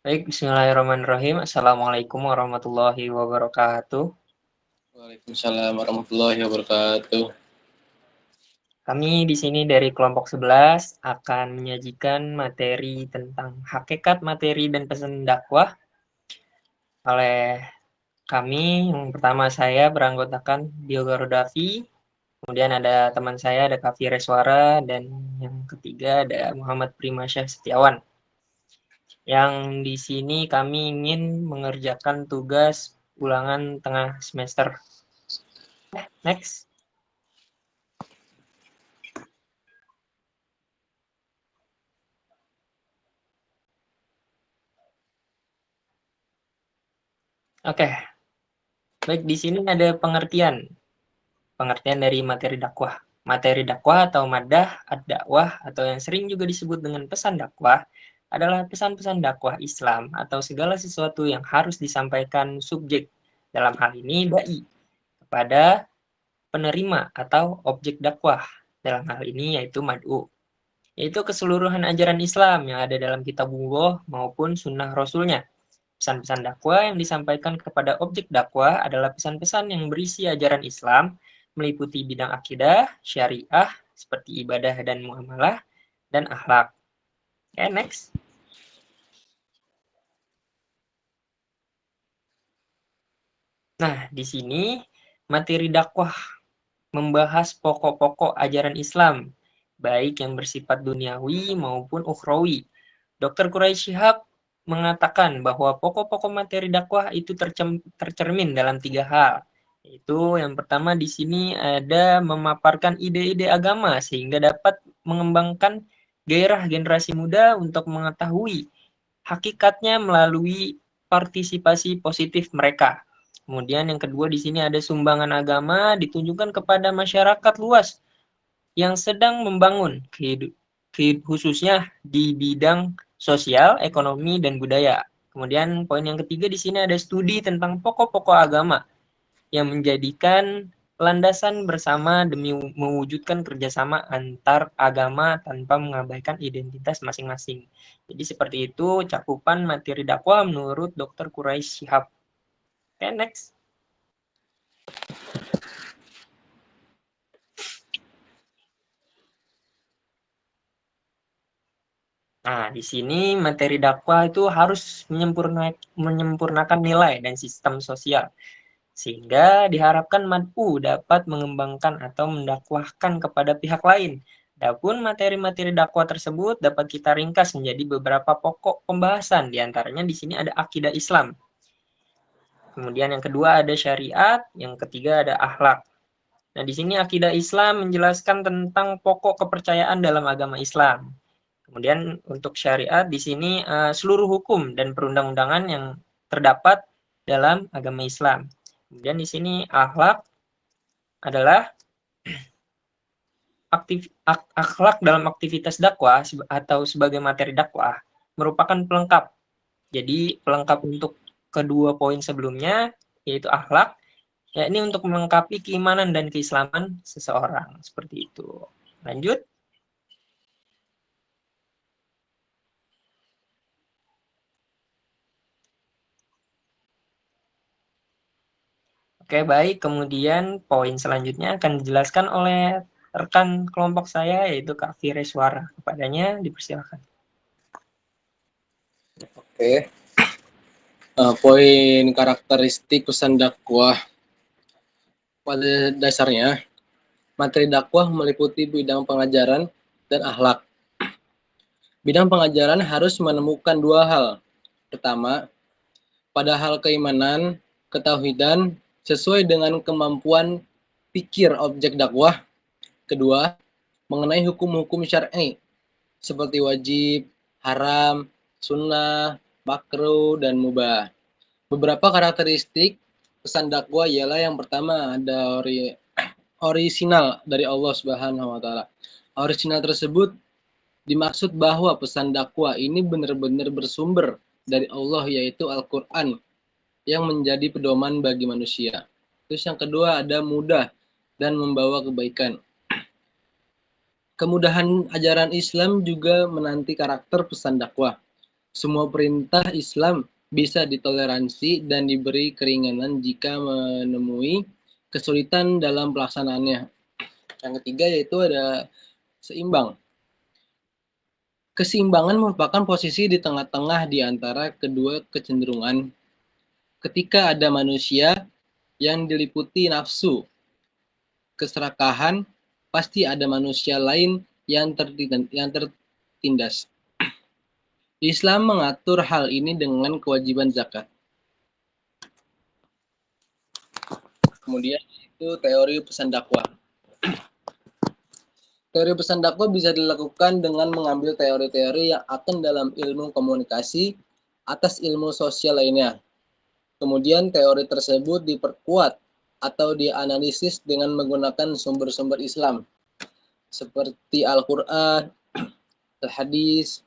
Baik, bismillahirrahmanirrahim. Assalamualaikum warahmatullahi wabarakatuh. Waalaikumsalam warahmatullahi wabarakatuh. Kami di sini dari kelompok 11 akan menyajikan materi tentang hakikat materi dan pesan dakwah oleh kami. Yang pertama saya beranggotakan Diogo Rodavi, kemudian ada teman saya, ada Kavi Reswara, dan yang ketiga ada Muhammad Primasyah Setiawan. Yang di sini kami ingin mengerjakan tugas ulangan tengah semester. Next. Oke, baik di sini ada pengertian dari materi dakwah. Materi dakwah atau madah, ad-dakwah atau yang sering juga disebut dengan pesan dakwah adalah pesan-pesan dakwah Islam atau segala sesuatu yang harus disampaikan subjek, dalam hal ini dai, kepada penerima atau objek dakwah, dalam hal ini yaitu mad'u, yaitu keseluruhan ajaran Islam yang ada dalam kitabullah maupun sunnah rasulnya. Pesan-pesan dakwah yang disampaikan kepada objek dakwah adalah pesan-pesan yang berisi ajaran Islam, meliputi bidang akidah, syariah, seperti ibadah dan muamalah, dan akhlak. Oke, next. Nah, di sini materi dakwah membahas pokok-pokok ajaran Islam, baik yang bersifat duniawi maupun ukhrawi. Dr. Quraisy Shihab mengatakan bahwa pokok-pokok materi dakwah itu tercermin dalam 3 hal. Yaitu yang pertama di sini ada memaparkan ide-ide agama sehingga dapat mengembangkan gairah generasi muda untuk mengetahui hakikatnya melalui partisipasi positif mereka. Kemudian yang kedua di sini ada sumbangan agama ditunjukkan kepada masyarakat luas yang sedang membangun khususnya di bidang sosial, ekonomi, dan budaya. Kemudian poin yang ketiga di sini ada studi tentang pokok-pokok agama yang menjadikan landasan bersama demi mewujudkan kerjasama antar agama tanpa mengabaikan identitas masing-masing. Jadi seperti itu cakupan materi dakwah menurut Dr. Quraisy Shihab. Oke, next. Nah, di sini materi dakwah itu harus menyempurnakan nilai dan sistem sosial, sehingga diharapkan mad'u dapat mengembangkan atau mendakwahkan kepada pihak lain. Adapun materi-materi dakwah tersebut dapat kita ringkas menjadi beberapa pokok pembahasan, diantaranya di sini ada akidah Islam. Kemudian yang kedua ada syariat, yang ketiga ada akhlak. Nah, di sini akidah Islam menjelaskan tentang pokok kepercayaan dalam agama Islam. Kemudian untuk syariat di sini seluruh hukum dan perundang-undangan yang terdapat dalam agama Islam. Kemudian di sini akhlak adalah akhlak dalam aktivitas dakwah atau sebagai materi dakwah merupakan pelengkap. Jadi pelengkap untuk kedua poin sebelumnya yaitu akhlak, yakni untuk melengkapi keimanan dan keislaman seseorang. Seperti itu. Lanjut. Oke, baik. Kemudian poin selanjutnya akan dijelaskan oleh rekan kelompok saya, yaitu Kak Fireswara. Kepadanya dipersilakan. Oke. Poin karakteristik pesan dakwah. Pada dasarnya, materi dakwah meliputi bidang pengajaran dan akhlak. Bidang pengajaran harus menemukan dua hal. Pertama, pada hal keimanan, ketauhidan, sesuai dengan kemampuan pikir objek dakwah. Kedua, mengenai hukum-hukum syar'i, seperti wajib, haram, sunnah, makruh, dan mubah. Beberapa karakteristik pesan dakwah ialah yang pertama ada orisinal dari Allah Subhanahu wa taala. Orisinal tersebut dimaksud bahwa pesan dakwah ini benar-benar bersumber dari Allah, yaitu Al-Qur'an yang menjadi pedoman bagi manusia. Terus yang kedua ada mudah dan membawa kebaikan. Kemudahan ajaran Islam juga menanti karakter pesan dakwah. Semua perintah Islam bisa ditoleransi dan diberi keringanan jika menemui kesulitan dalam pelaksanaannya. Yang ketiga yaitu ada seimbang. Keseimbangan merupakan posisi di tengah-tengah di antara kedua kecenderungan. Ketika ada manusia yang diliputi nafsu, keserakahan, pasti ada manusia lain yang tertindas. Islam mengatur hal ini dengan kewajiban zakat. Kemudian itu teori pesan dakwah. Teori pesan dakwah bisa dilakukan dengan mengambil teori-teori yang akan dalam ilmu komunikasi atas ilmu sosial lainnya. Kemudian teori tersebut diperkuat atau dianalisis dengan menggunakan sumber-sumber Islam seperti Al-Quran, Al-Hadis,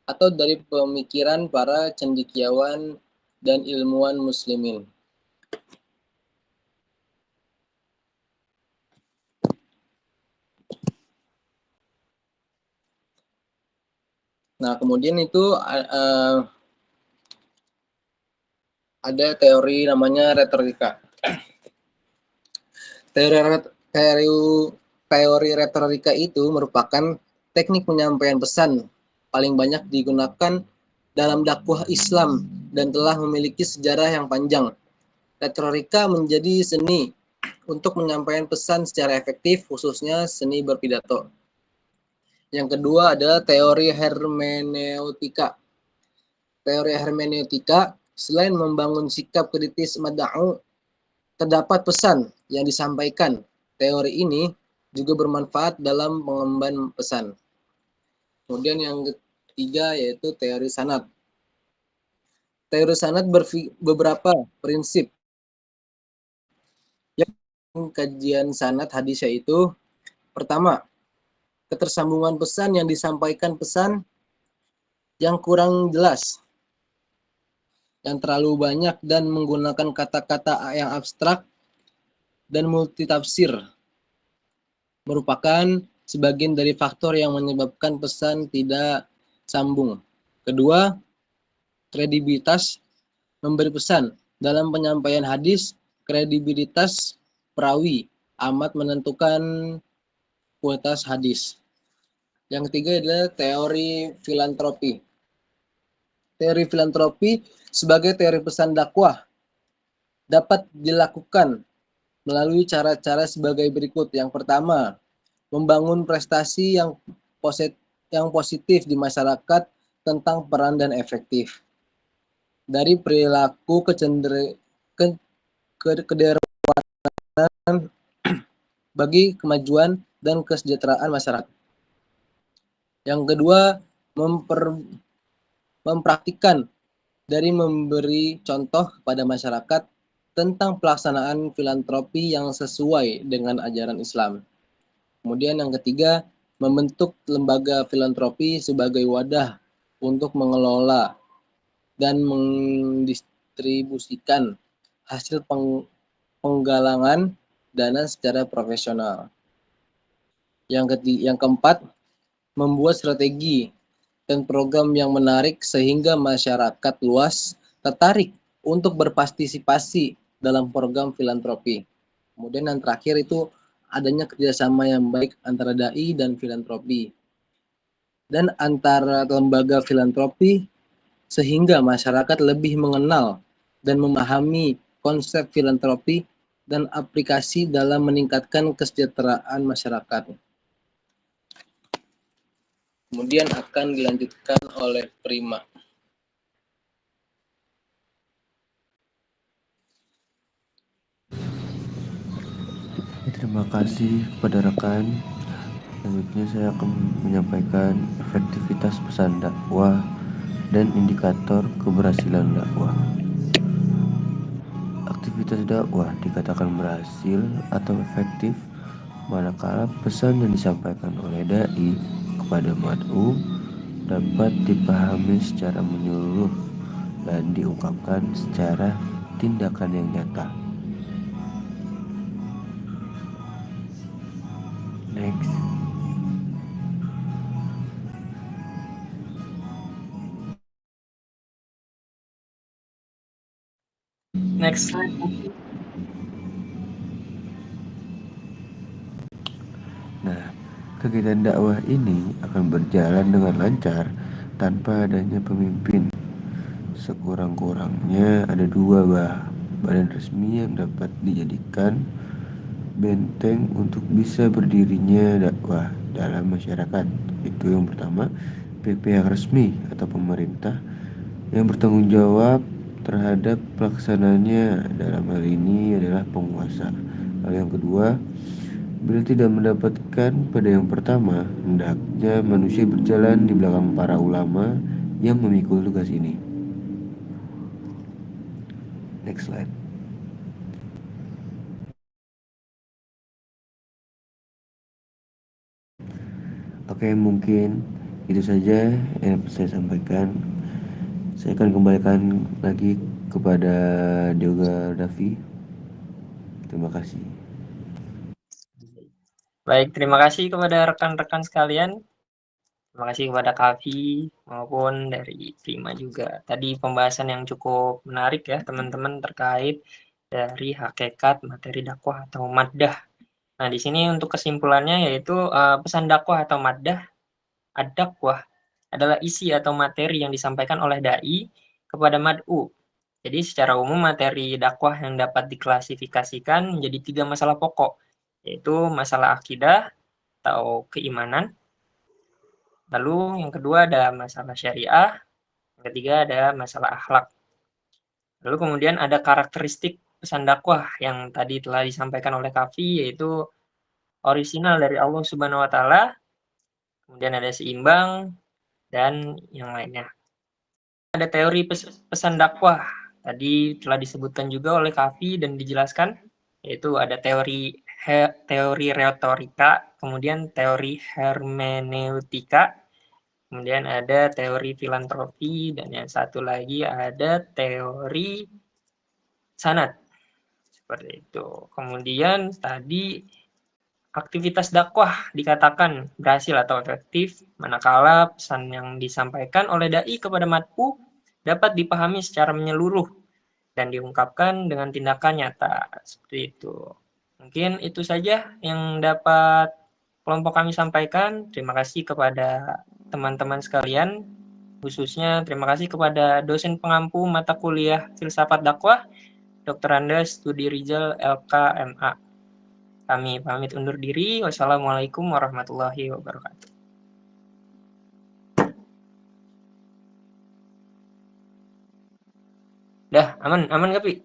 atau dari pemikiran para cendekiawan dan ilmuwan muslimin. Nah, kemudian itu ada teori namanya retorika. Teori retorika itu merupakan teknik penyampaian pesan paling banyak digunakan dalam dakwah Islam dan telah memiliki sejarah yang panjang. Retorika menjadi seni untuk menyampaikan pesan secara efektif, khususnya seni berpidato. Yang kedua adalah teori hermeneutika. Teori hermeneutika selain membangun sikap kritis mad'u, terdapat pesan yang disampaikan. Teori ini juga bermanfaat dalam pengemban pesan. Kemudian yang ketiga yaitu teori sanad. Teori sanad beberapa prinsip. Yang kajian sanad hadis yaitu pertama, ketersambungan pesan yang disampaikan pesan yang kurang jelas, yang terlalu banyak dan menggunakan kata-kata yang abstrak dan multitafsir merupakan sebagian dari faktor yang menyebabkan pesan tidak sambung. Kedua, kredibilitas memberi pesan. Dalam penyampaian hadis, kredibilitas perawi amat menentukan kualitas hadis. Yang ketiga adalah teori filantropi. Teori filantropi sebagai teori pesan dakwah dapat dilakukan melalui cara-cara sebagai berikut. Yang pertama, membangun prestasi yang positif di masyarakat tentang peran dan efektif. Dari perilaku kedermawanan bagi kemajuan dan kesejahteraan masyarakat. Yang kedua, mempraktikkan dari memberi contoh kepada masyarakat tentang pelaksanaan filantropi yang sesuai dengan ajaran Islam. Kemudian yang ketiga, membentuk lembaga filantropi sebagai wadah untuk mengelola dan mendistribusikan hasil penggalangan dana secara profesional. Yang keempat, membuat strategi dan program yang menarik sehingga masyarakat luas tertarik untuk berpartisipasi dalam program filantropi. Kemudian yang terakhir itu adanya kerjasama yang baik antara dai dan filantropi dan antara lembaga filantropi sehingga masyarakat lebih mengenal dan memahami konsep filantropi dan aplikasi dalam meningkatkan kesejahteraan masyarakat. Kemudian akan dilanjutkan oleh Prima. Terima kasih kepada rekan. Selanjutnya saya akan menyampaikan efektivitas pesan dakwah dan indikator keberhasilan dakwah. Aktivitas dakwah dikatakan berhasil atau efektif manakala pesan yang disampaikan oleh dai kepada mad'u dapat dipahami secara menyeluruh dan diungkapkan secara tindakan yang nyata. Next. Next. Nah, kegiatan dakwah ini akan berjalan dengan lancar tanpa adanya pemimpin. Sekurang-kurangnya ada dua badan resmi yang dapat dijadikan benteng untuk bisa berdirinya dakwah dalam masyarakat. Itu yang pertama, pihak resmi atau pemerintah yang bertanggung jawab terhadap pelaksananya, dalam hal ini adalah penguasa. Lalu yang kedua, bila tidak mendapatkan pada yang pertama, hendaknya manusia berjalan di belakang para ulama yang memikul tugas ini. Next slide. Oke, mungkin itu saja yang saya sampaikan. Saya akan kembalikan lagi kepada Dioga Davi. Terima kasih. Baik, terima kasih kepada rekan-rekan sekalian. Terima kasih kepada Kavi maupun dari Prima juga. Tadi pembahasan yang cukup menarik ya teman-teman terkait dari hakikat materi dakwah atau maddah. Nah, di sini untuk kesimpulannya yaitu pesan dakwah atau maddah ad-dakwah adalah isi atau materi yang disampaikan oleh dai kepada mad'u. Jadi secara umum materi dakwah yang dapat diklasifikasikan menjadi 3 masalah pokok, yaitu masalah akidah atau keimanan. Lalu yang kedua ada masalah syariah, yang ketiga ada masalah akhlak. Lalu kemudian ada karakteristik pesan dakwah yang tadi telah disampaikan oleh Kavi, yaitu orisinal dari Allah Subhanahu wa taala, kemudian ada seimbang dan yang lainnya. Ada teori pesan dakwah. Tadi telah disebutkan juga oleh Kavi dan dijelaskan, yaitu ada teori retorika, kemudian teori hermeneutika, kemudian ada teori filantropi, dan yang satu lagi ada teori sanad. Seperti itu. Kemudian tadi aktivitas dakwah dikatakan berhasil atau efektif manakala pesan yang disampaikan oleh dai kepada mad'u dapat dipahami secara menyeluruh dan diungkapkan dengan tindakan nyata. Seperti itu. Mungkin itu saja yang dapat kelompok kami sampaikan. Terima kasih kepada teman-teman sekalian. Khususnya terima kasih kepada dosen pengampu mata kuliah Filsafat Dakwah, Dr. Andes Studi Rizal LKMA. Kami pamit undur diri. Wassalamualaikum warahmatullahi wabarakatuh. Dah, aman gak, Pi?